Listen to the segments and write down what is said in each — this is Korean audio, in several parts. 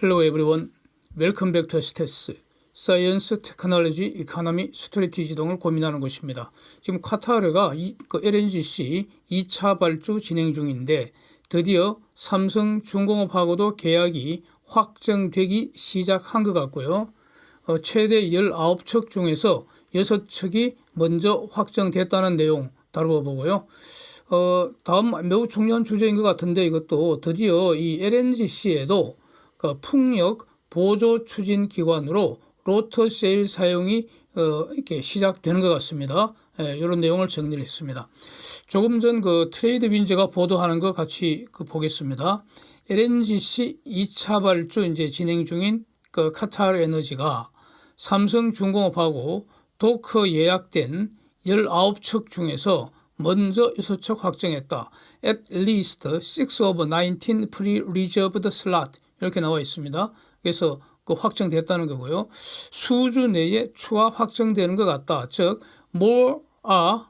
Hello everyone. Welcome back to STS. 사이언스, 테크놀로지, 이코노미, 스트레티지 등을 고민하는 곳입니다. 지금 카타르가 LNGC 2차 발주 진행 중인데 드디어 삼성중공업하고도 계약이 확정되기 시작한 것 같고요. 최대 19척 중에서 6척이 먼저 확정됐다는 내용 다뤄보고요. 다음 매우 중요한 주제인 것 같은데 이것도 드디어 이 LNGC에도 풍력 보조 추진 기관으로 로터 세일 사용이 이렇게 시작되는 것 같습니다. 이런 내용을 정리를 했습니다. 조금 전 트레이드 윈즈가 보도하는 거 같이 보겠습니다. LNGC 2차 발주 이제 진행 중인 카타르 에너지가 삼성중공업하고 도커 예약된 19척 중에서 먼저 6척 확정했다. At least 6 of 19 pre-reserved slot 이렇게 나와 있습니다. 그래서 확정됐다는 거고요. 수주 내에 추가 확정되는 것 같다. 즉, more are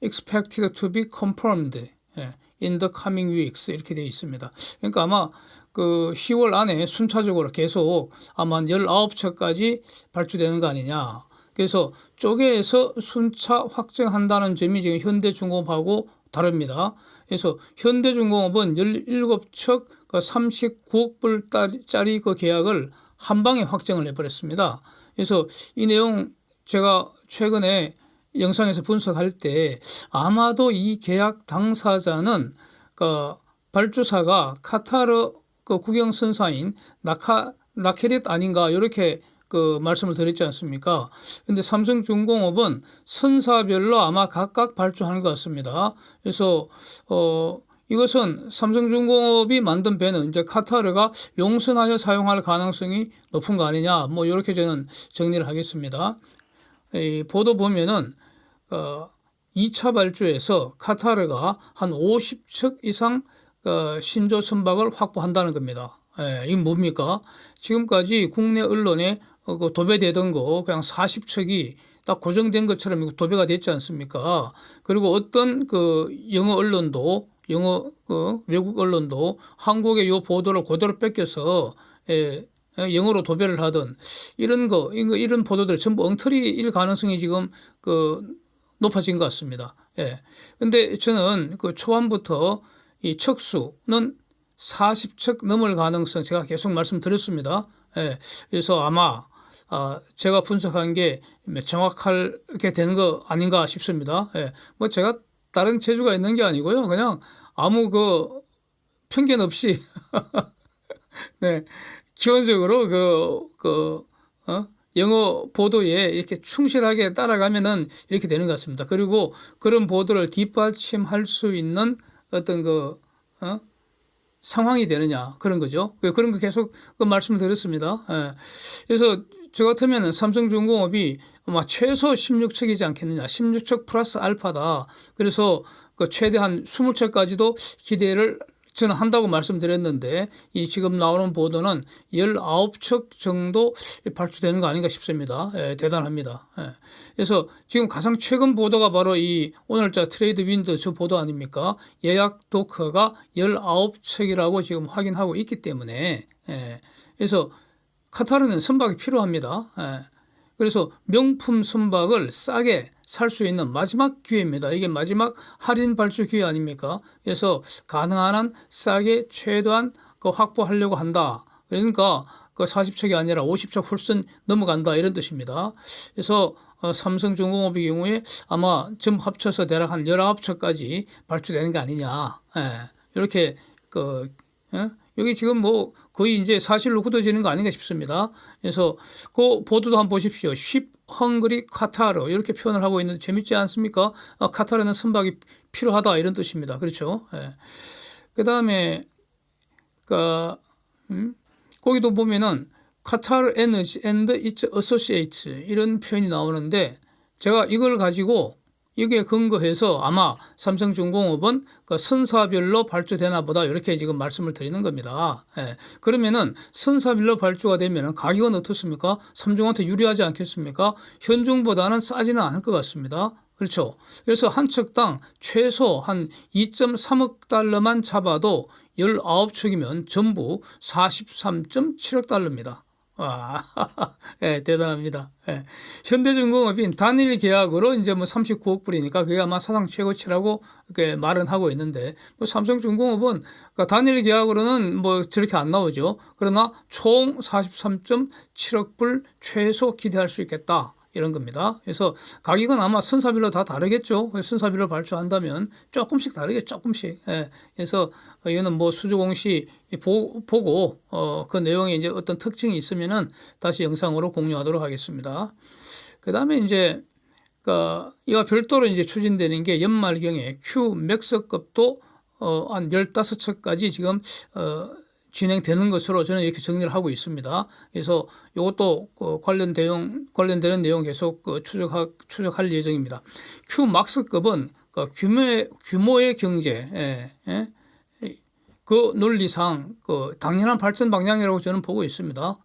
expected to be confirmed in the coming weeks 이렇게 되어 있습니다. 그러니까 아마 10월 안에 순차적으로 계속 아마 19척까지 발주되는 거 아니냐. 그래서 쪼개서 순차 확정한다는 점이 지금 현대중공업하고 다릅니다. 그래서 현대중공업은 17척 39억 불짜리 계약을 한 방에 확정을 해버렸습니다. 그래서 이 내용 제가 최근에 영상에서 분석할 때 아마도 이 계약 당사자는 발주사가 카타르 국영선사인 나케렛 아닌가 이렇게 말씀을 드렸지 않습니까? 근데 삼성중공업은 선사별로 아마 각각 발주하는 것 같습니다. 그래서 이것은 삼성중공업이 만든 배는 이제 카타르가 용선하여 사용할 가능성이 높은 거 아니냐, 뭐 이렇게 저는 정리를 하겠습니다. 이 보도 보면은 2차 발주에서 카타르가 한 50척 이상 신조 선박을 확보한다는 겁니다. 이게 뭡니까? 지금까지 국내 언론에 도배되던 거 그냥 40척이 딱 고정된 것처럼 도배가 됐지 않습니까? 그리고 어떤 영어 언론도 외국 언론도 한국의 요 보도를 그대로 뺏겨서 영어로 도배를 하던 이런 보도들 전부 엉터리일 가능성이 지금 높아진 것 같습니다. 근데 저는 초반부터 이 척수는 40척 넘을 가능성 제가 계속 말씀드렸습니다. 그래서 아마 제가 분석한 게 정확하게 되는 거 아닌가 싶습니다. 뭐 제가 다른 재주가 있는 게 아니고요. 그냥 아무 편견 없이 네, 기본적으로 영어 보도에 이렇게 충실하게 따라가면은 이렇게 되는 것 같습니다. 그리고 그런 보도를 뒷받침할 수 있는 어떤 상황이 되느냐 그런 거죠. 그런 거 계속 말씀을 드렸습니다. 그래서 저 같으면 삼성중공업이 아마 최소 16척이지 않겠느냐. 16척 플러스 알파다. 그래서 최대한 20척까지도 기대를 저는 한다고 말씀드렸는데 이 지금 나오는 보도는 19척 정도 발주되는 거 아닌가 싶습니다. 대단합니다. 그래서 지금 가장 최근 보도가 바로 이 오늘자 트레이드 윈드 저 보도 아닙니까? 예약 도커가 19척이라고 지금 확인하고 있기 때문에 그래서 카타르는 선박이 필요합니다. 그래서 명품 선박을 싸게 살 수 있는 마지막 기회입니다. 이게 마지막 할인 발주 기회 아닙니까? 그래서 가능한 한 싸게 최대한 확보하려고 한다. 그러니까 40척이 아니라 50척 훌씬 넘어간다 이런 뜻입니다. 그래서 삼성중공업의 경우에 아마 점 합쳐서 대략 한 19척까지 발주되는 게 아니냐. 이렇게 여기 지금 뭐 거의 이제 사실로 굳어지는 거 아닌가 싶습니다. 그래서 그 보도도 한번 보십시오. Ship Hungry 카타르 이렇게 표현을 하고 있는데 재밌지 않습니까? 카타르는 선박이 필요하다 이런 뜻입니다. 그렇죠? 그 다음에 거기도 보면은 카타르 에너지 and its associates 이런 표현이 나오는데 제가 이걸 가지고 여기에 근거해서 아마 삼성중공업은 선사별로 발주되나 보다 이렇게 지금 말씀을 드리는 겁니다. 그러면은 선사별로 발주가 되면은 가격은 어떻습니까? 삼중한테 유리하지 않겠습니까? 현중보다는 싸지는 않을 것 같습니다. 그렇죠. 그래서 한 척당 최소 한 2.3억 달러만 잡아도 19척이면 전부 43.7억 달러입니다. 와, 예, 대단합니다. 예. 현대중공업인 단일 계약으로 이제 뭐 39억 불이니까 그게 아마 사상 최고치라고 이렇게 말은 하고 있는데, 뭐 삼성중공업은 그러니까 단일 계약으로는 뭐 저렇게 안 나오죠. 그러나 총 43.7억 불 최소 기대할 수 있겠다. 이런 겁니다. 그래서 가격은 아마 선사별로 다 다르겠죠. 선사별로 발주한다면 조금씩 다르겠죠. 조금씩. 예. 그래서 이거는 뭐 수주공시 보고 그 내용에 이제 어떤 특징이 있으면은 다시 영상으로 공유하도록 하겠습니다. 그 다음에 이제 이와 별도로 이제 추진되는 게 연말경에 Q맥스급도 한 15척까지 지금 진행되는 것으로 저는 이렇게 정리를 하고 있습니다. 그래서 이것도 관련되는 내용 계속 추적할 예정입니다. Q막스급은 규모의 경제, 그 논리상 당연한 발전 방향이라고 저는 보고 있습니다.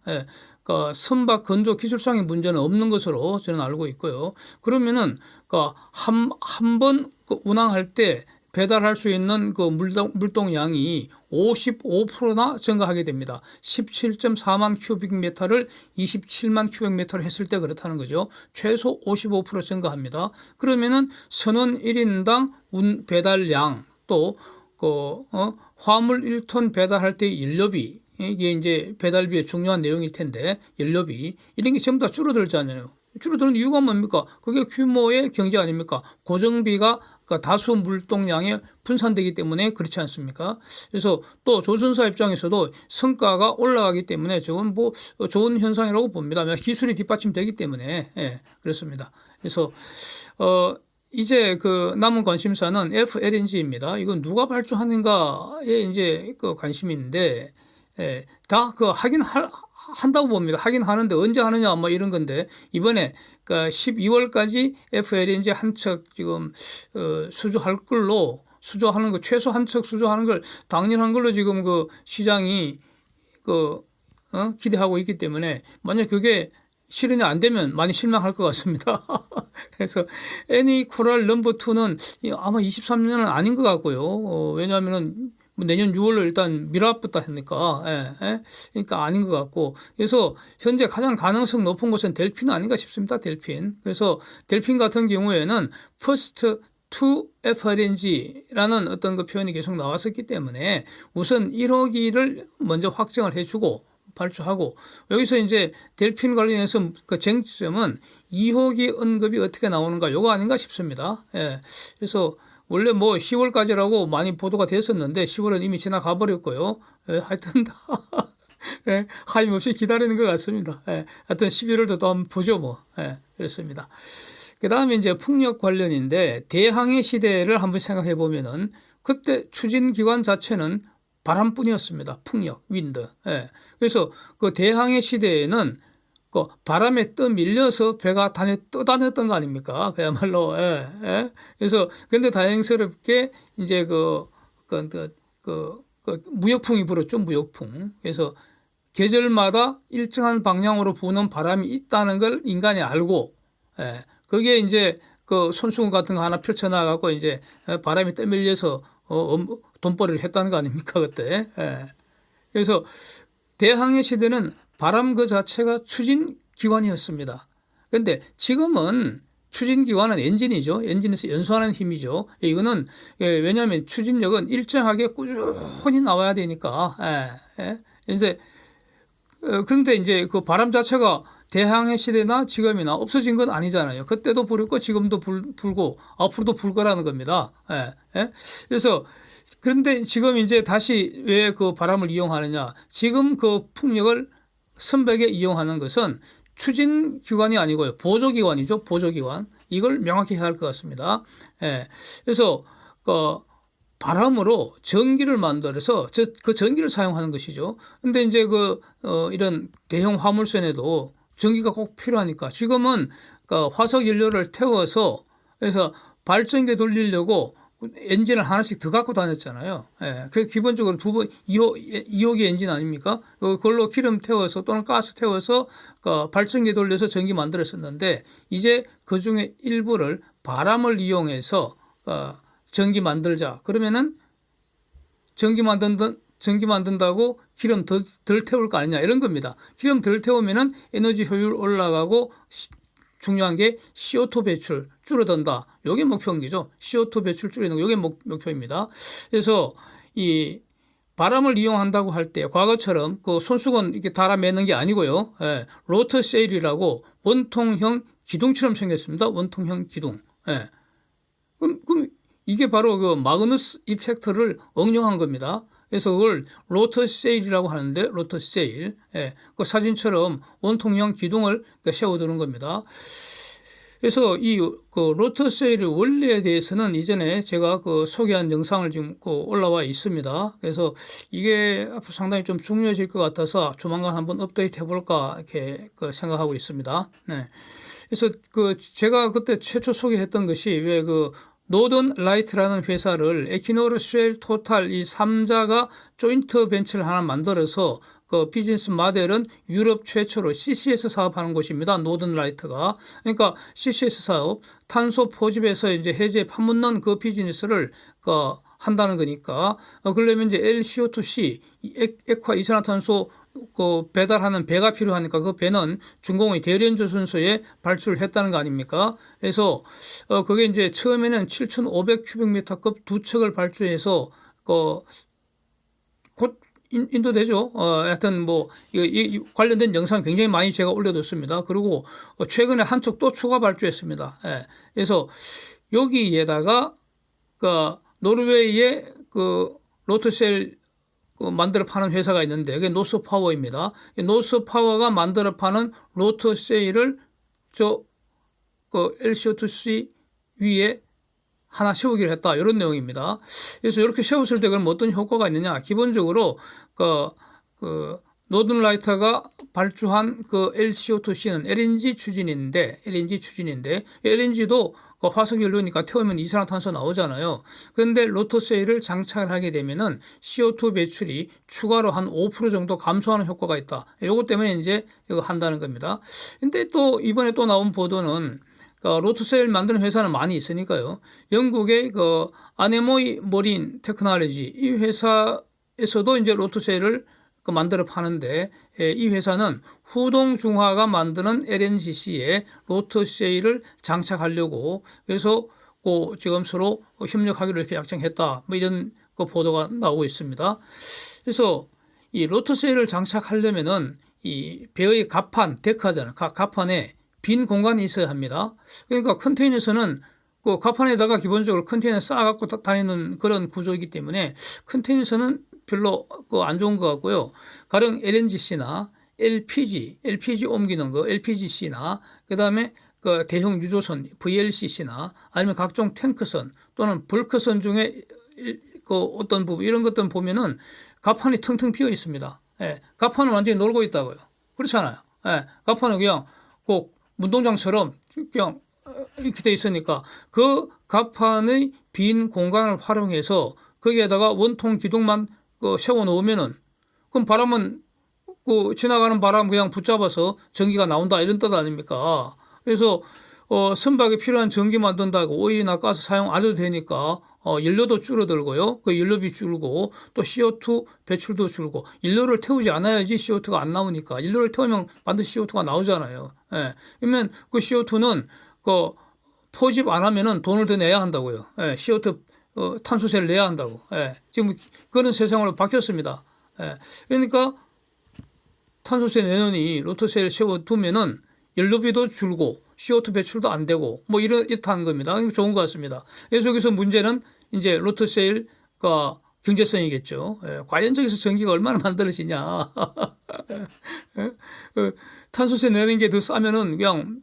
선박 건조 기술상의 문제는 없는 것으로 저는 알고 있고요. 그러면은 한 번 운항할 때 배달할 수 있는 그 물동량이 55%나 증가하게 됩니다. 17.4만 큐빅미터를 27만 큐빅미터로 했을 때 그렇다는 거죠. 최소 55% 증가합니다. 그러면은 선원 1인당 배달량 또 화물 1톤 배달할 때 연료비, 이게 이제 배달비의 중요한 내용일 텐데 연료비 이런 게 전부 다 줄어들잖아요. 줄어드는 이유가 뭡니까? 그게 규모의 경제 아닙니까? 고정비가 다수 물동량에 분산되기 때문에 그렇지 않습니까? 그래서 또 조선사 입장에서도 성과가 올라가기 때문에 저건 뭐 좋은 현상이라고 봅니다. 기술이 뒷받침되기 때문에. 예, 그렇습니다. 그래서 이제 남은 관심사는 FLNG입니다. 이건 누가 발주하는가에 이제 관심인데, 예, 다 한다고 봅니다. 하긴 하는데 언제 하느냐 뭐 이런 건데, 이번에 12월까지 FLNG 한 척 지금 수주할 걸로, 수주하는 거 최소 한 척 수주하는 걸 당연한 걸로 지금 시장이 기대하고 있기 때문에, 만약 그게 실현이 안 되면 많이 실망할 것 같습니다. 그래서 애니 코랄 넘버 2는 아마 23년은 아닌 것 같고요. 왜냐하면은 내년 6월로 일단 미랍부터 하니까, 그러니까 아닌 것 같고, 그래서 현재 가장 가능성 높은 곳은 델핀 아닌가 싶습니다. 델핀. 그래서 델핀 같은 경우에는 First to FLNG라는 어떤 표현이 계속 나왔었기 때문에 우선 1호기를 먼저 확정을 해주고 발주하고, 여기서 이제 델핀 관련해서 쟁점은 2호기 언급이 어떻게 나오는가, 요거 아닌가 싶습니다. 예. 그래서 원래 뭐 10월까지라고 많이 보도가 됐었는데 10월은 이미 지나가 버렸고요. 예, 하여튼 다 예, 하임없이 기다리는 것 같습니다. 예, 하여튼 11월도 또 한번 보죠 뭐. 예, 그렇습니다. 그 다음에 이제 풍력 관련인데, 대항해 시대를 한번 생각해 보면은 그때 추진 기관 자체는 바람뿐이었습니다. 풍력, 윈드. 예. 그래서 대항해 시대에는 바람에 떠밀려서 배가 떠다녔던 거 아닙니까? 그야말로. 예. 예. 그래서 근데 다행스럽게 이제 무역풍이 불었죠. 무역풍. 그래서 계절마다 일정한 방향으로 부는 바람이 있다는 걸 인간이 알고, 예. 그게 이제 손수건 같은 거 하나 펼쳐놔갖고 이제 바람이 떠밀려서 돈벌이를 했다는 거 아닙니까? 그때. 예. 그래서 대항해 시대는 바람 그 자체가 추진기관이었습니다. 그런데 지금은 추진기관은 엔진이죠. 엔진에서 연소하는 힘이죠. 이거는 왜냐하면 추진력은 일정하게 꾸준히 나와야 되니까. 이제 그런데 이제 바람 자체가 대항해 시대나 지금이나 없어진 건 아니잖아요. 그때도 불었고 지금도 불고 앞으로도 불 거라는 겁니다. 그래서 그런데 지금 이제 다시 왜 바람을 이용하느냐? 지금 풍력을 선박에 이용하는 것은 추진기관이 아니고요. 보조기관이죠. 보조기관. 이걸 명확히 해야 할 것 같습니다. 그래서 바람으로 전기를 만들어서 그 전기를 사용하는 것이죠. 근데 이제 이런 대형 화물선에도 전기가 꼭 필요하니까 지금은 화석 연료를 태워서, 그래서 발전기 돌리려고 엔진을 하나씩 더 갖고 다녔잖아요. 그 기본적으로 2호기 엔진 아닙니까? 그걸로 기름 태워서 또는 가스 태워서 발전기 돌려서 전기 만들었었는데, 이제 그 중에 일부를 바람을 이용해서 전기 만들자. 그러면은 전기 만든다고 기름 덜 태울 거 아니냐 이런 겁니다. 기름 덜 태우면은 에너지 효율 올라가고 중요한 게 CO2 배출 줄어든다. 이게 목표인 거죠. CO2 배출 줄이는 거 이게 목표입니다. 그래서 이 바람을 이용한다고 할 때 과거처럼 그 손수건 이렇게 달아매는 게 아니고요. 예, 로터 세일이라고 원통형 기둥처럼 생겼습니다. 원통형 기둥. 예. 그럼 이게 바로 그 마그누스 이펙트를 응용한 겁니다. 그래서 그걸 로터 세일이라고 하는데 로터 세일. 예, 그 사진처럼 원통형 기둥을 세워두는 겁니다. 그래서 그 로터 세일의 원리에 대해서는 이전에 제가 그 소개한 영상을 지금 올라와 있습니다. 그래서 이게 앞으로 상당히 좀 중요해질 것 같아서 조만간 한번 업데이트 해볼까 이렇게 생각하고 있습니다. 네. 그래서 제가 그때 최초 소개했던 것이 왜 노던 라이트라는 회사를 에키노르, 쉘, 토탈 이 3자가 조인트 벤처를 하나 만들어서 그 비즈니스 모델은 유럽 최초로 CCS 사업하는 곳입니다. 노던 라이트가. 그러니까 CCS 사업, 탄소 포집에서 이제 해제 파묻는 그 비즈니스를 한다는 거니까. 그러려면 이제 LCO2C, 액화 이산화탄소 배달하는 배가 필요하니까 그 배는 중공의 대련조선소에 발주를 했다는 거 아닙니까? 그래서 그게 이제 처음에는 7,500큐빅미터급 두 척을 발주해서 곧 인도되죠. 하여튼 이 관련된 영상 굉장히 많이 제가 올려뒀습니다. 그리고 최근에 한 척 또 추가 발주했습니다. 예. 그래서 여기에다가 노르웨이의 로터셀 만들어 파는 회사가 있는데 그게 노스파워입니다. 노스파워가 만들어 파는 로터셀을 LCO2C 위에 하나 세우기로 했다. 이런 내용입니다. 그래서 이렇게 세웠을 때 그럼 어떤 효과가 있느냐? 기본적으로 노든라이트가 발주한 LCO2C는 LNG 추진인데 LNG도 화석 연료니까 태우면 이산화탄소 나오잖아요. 그런데 로터세일을 장착을 하게 되면은 CO2 배출이 추가로 한 5% 정도 감소하는 효과가 있다. 이것 때문에 이제 이거 한다는 겁니다. 근데 또 이번에 또 나온 보도는 로터세일 만드는 회사는 많이 있으니까요. 영국의 아네모이 머린 테크놀로지 이 회사에서도 이제 로터세일을 만들어 파는데 이 회사는 후동중화가 만드는 LNGC에 로터세일을 장착하려고 그래서 지금 서로 협력하기로 이렇게 약정했다. 이런 보도가 나오고 있습니다. 그래서 이 로터세일을 장착하려면은 이 배의 갑판, 데크하잖아요. 갑판에 빈 공간이 있어야 합니다. 그러니까 컨테이너에서는 갑판에다가 기본적으로 컨테이너 쌓아갖고 다니는 그런 구조이기 때문에 컨테이너에서는 별로 안 좋은 것 같고요. 가령 LNGC나 LPG 옮기는 LPGC나 그다음에 대형 유조선 VLCC나 아니면 각종 탱크선 또는 벌크선 중에 어떤 부분 이런 것들 보면은 갑판이 텅텅 비어 있습니다. 예, 갑판은 완전히 놀고 있다고요. 그렇잖아요. 예, 갑판은 그냥 운동장처럼 그냥 이렇게 돼 있으니까 그 갑판의 빈 공간을 활용해서 거기에다가 원통 기둥만 세워 놓으면은 그럼 바람은 지나가는 바람 그냥 붙잡아서 전기가 나온다 이런 뜻 아닙니까? 그래서 선박에 필요한 전기 만든다고 오일이나 가스 사용 안 해도 되니까 연료도 줄어들고요. 그 연료비 줄고 또 CO2 배출도 줄고 연료를 태우지 않아야지 CO2가 안 나오니까 연료를 태우면 반드시 CO2가 나오잖아요. 예. 그러면 그 CO2는 포집 안 하면은 돈을 더 내야 한다고요. 예. CO2 탄소세를 내야 한다고. 예. 지금 그런 세상으로 바뀌었습니다. 예. 그러니까 탄소세 내놓으니 로터세를 세워두면은 연료비도 줄고 CO2 배출도 안 되고 이렇다는 겁니다. 좋은 것 같습니다. 그래서 여기서 문제는 이제 로터세일과 경제성이겠죠. 예. 과연 저기서 전기가 얼마나 만들어지냐. 탄소세 내는 게 더 싸면은 그냥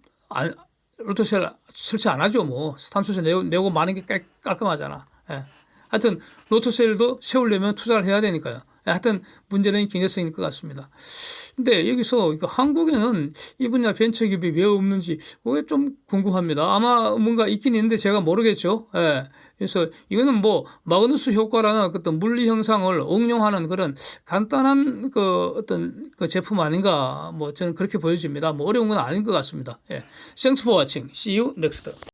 로터세일 설치 안 하죠. 탄소세 내고 마는 게 깔끔하잖아. 예. 하여튼 로터세일도 세우려면 투자를 해야 되니까요. 하여튼 문제는 경제성일 것 같습니다. 근데 여기서 한국에는 이 분야 벤처기업이 왜 없는지 그게 좀 궁금합니다. 아마 뭔가 있긴 있는데 제가 모르겠죠. 예. 그래서 이거는 마그누스 효과라는 어떤 물리 현상을 응용하는 그런 간단한 어떤 제품 아닌가 저는 그렇게 보여집니다. 어려운 건 아닌 것 같습니다. 예. Thanks for watching. See you next.